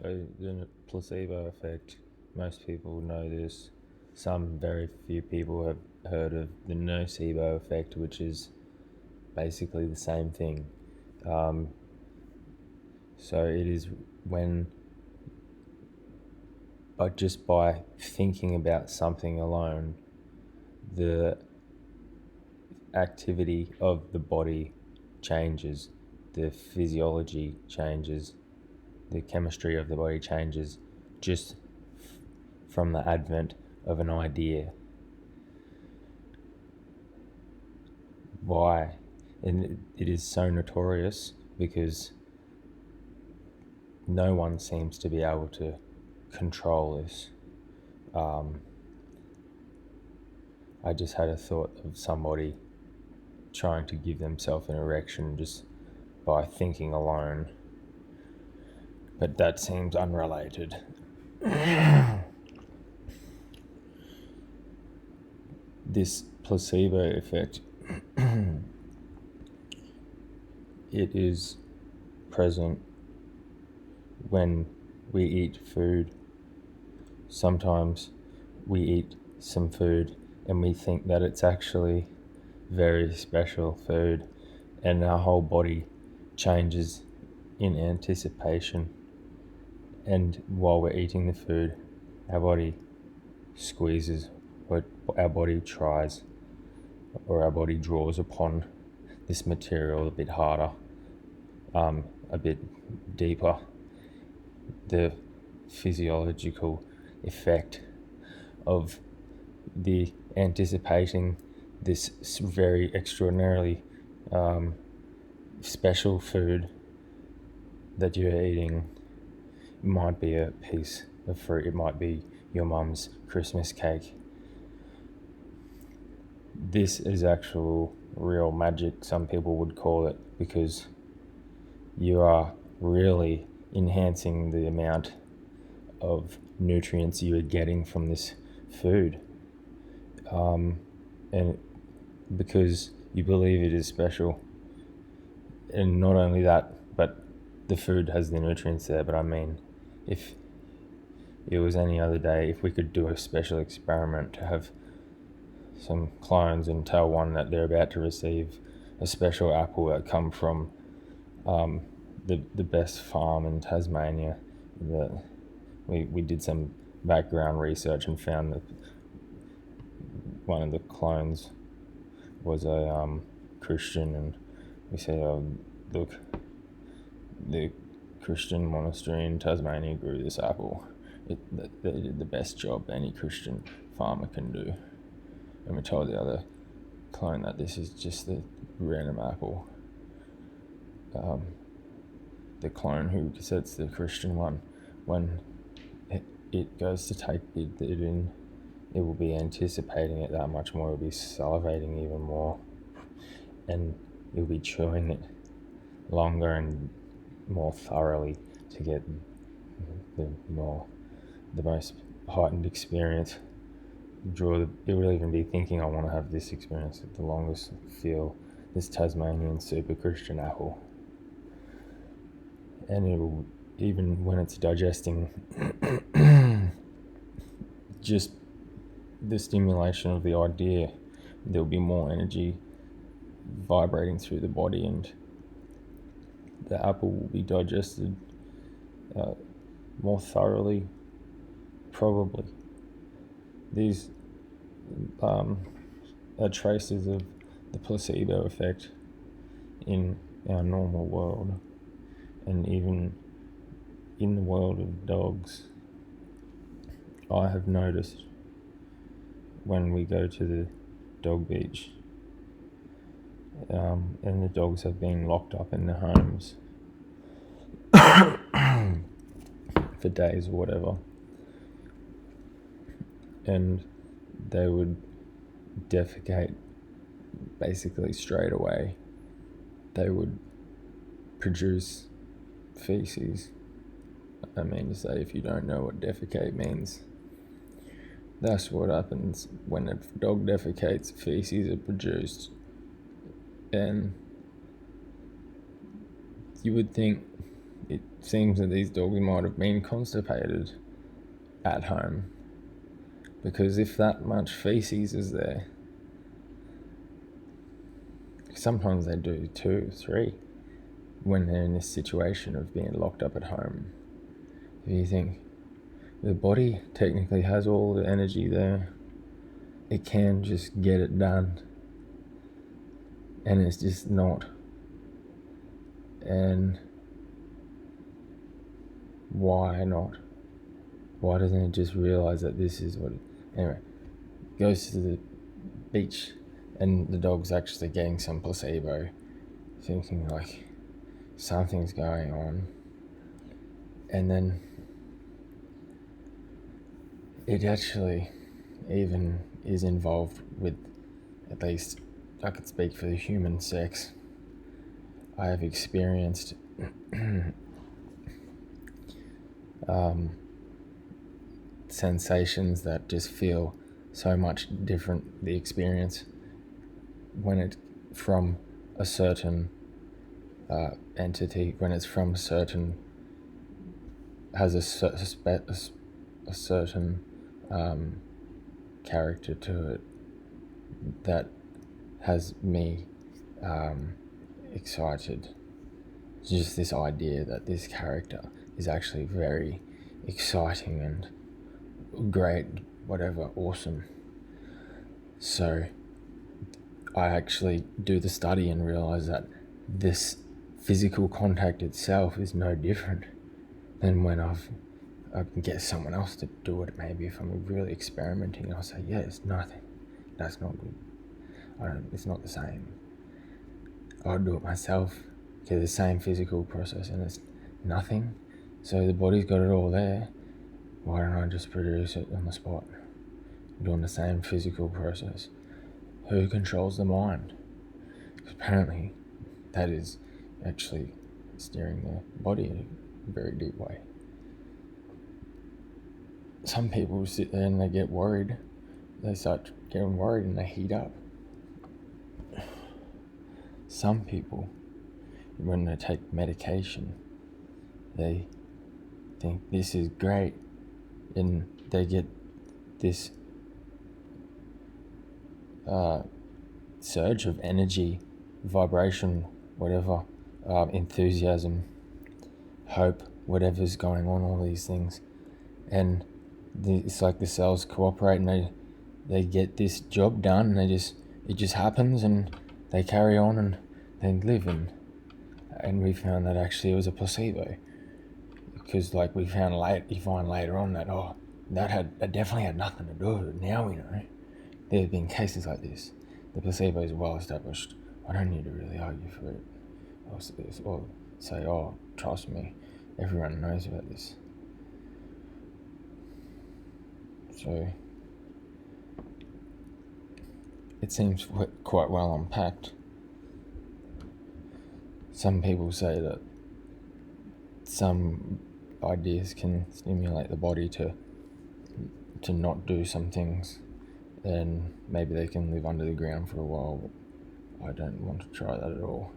So the placebo effect, most people know this. Some very few people have heard of the nocebo effect, which is basically the same thing. So it is when, but just by thinking about something alone, the activity of the body changes, the physiology changes, the chemistry of the body changes just from the advent of an idea. Why? And it is so notorious because no one seems to be able to control this. I just had a thought of somebody trying to give themselves an erection just by thinking alone, but that seems unrelated. This placebo effect, it is present when we eat food. Sometimes we eat some food and we think that it's actually very special food, and our whole body changes in anticipation. And while we're eating the food, our body squeezes, or our body tries, or our body draws upon this material a bit harder, a bit deeper. The physiological effect of the anticipating this very extraordinarily special food that you're eating. It might be a piece of fruit, it might be your mum's Christmas cake. This is actual real magic, some people would call it, because you are really enhancing the amount of nutrients you are getting from this food. And because you believe it is special. And not only that, but the food has the nutrients there. But I mean, if it was any other day, if we could do a special experiment to have some clones and tell one that they're about to receive a special apple that come from the best farm in Tasmania, that we did some background research and found that one of the clones was a Christian, and we said, look, the Christian monastery in Tasmania grew this apple. They did the best job any Christian farmer can do. And we told the other clone that this is just the random apple. The clone who says the Christian one, when it goes to take it in, it will be anticipating it that much more. It will be salivating even more, and you'll be chewing it longer and more thoroughly to get the most heightened experience. It will even be thinking, I want to have this experience at the longest, feel this Tasmanian super Christian apple. And it will, even when it's digesting, just the stimulation of the idea, there'll be more energy vibrating through the body, and the apple will be digested more thoroughly, probably. These are traces of the placebo effect in our normal world, and even in the world of dogs. I have noticed when we go to the dog beach, and the dogs have been locked up in their homes for days or whatever, and they would defecate basically straight away. They would produce feces. I mean to say, if you don't know what defecate means, that's what happens when a dog defecates. Feces are produced, and you would think it seems that these dogs might have been constipated at home, because if that much feces is there, sometimes they do 2, 3 when they're in this situation of being locked up at home. If you think the body technically has all the energy there, it can just get it done, and it's just not. And why not? Why doesn't it just realize that this is what it... Anyway, goes to the beach, and the dog's actually getting some placebo, thinking like something's going on. And then it actually even is involved with, at least I could speak for the human sex, I have experienced sensations that just feel so much different, the experience, when it's from a certain entity, when it's from certain, has a certain character to it that has me excited. Just this idea that this character is actually very exciting and great, whatever, awesome. So I actually do the study and realize that this physical contact itself is no different than when I can get someone else to do it. Maybe if I'm really experimenting, I'll say, yeah, it's nothing, that's not good, it's not the same. I'll do it myself, get the same physical process, and it's nothing. So the body's got it all there. Why don't I just produce it on the spot, doing the same physical process? Who controls the mind? Because apparently that is actually steering the body in a very deep way. Some people sit there and they get worried. They start getting worried and they heat up. Some people, when they take medication, they think this is great, and they get this surge of energy, vibration, whatever, enthusiasm, hope, whatever's going on, all these things. And it's like the cells cooperate, and they get this job done, and it just happens, and they carry on and they live. And we found that actually it was a placebo, because like you find later on that that definitely had nothing to do with it. Now we know there have been cases like this. The placebo is well established. I don't need to really argue for it or say, oh, trust me, everyone knows about this. So it seems quite well unpacked. Some people say that some ideas can stimulate the body to not do some things, and maybe they can live under the ground for a while, but I don't want to try that at all.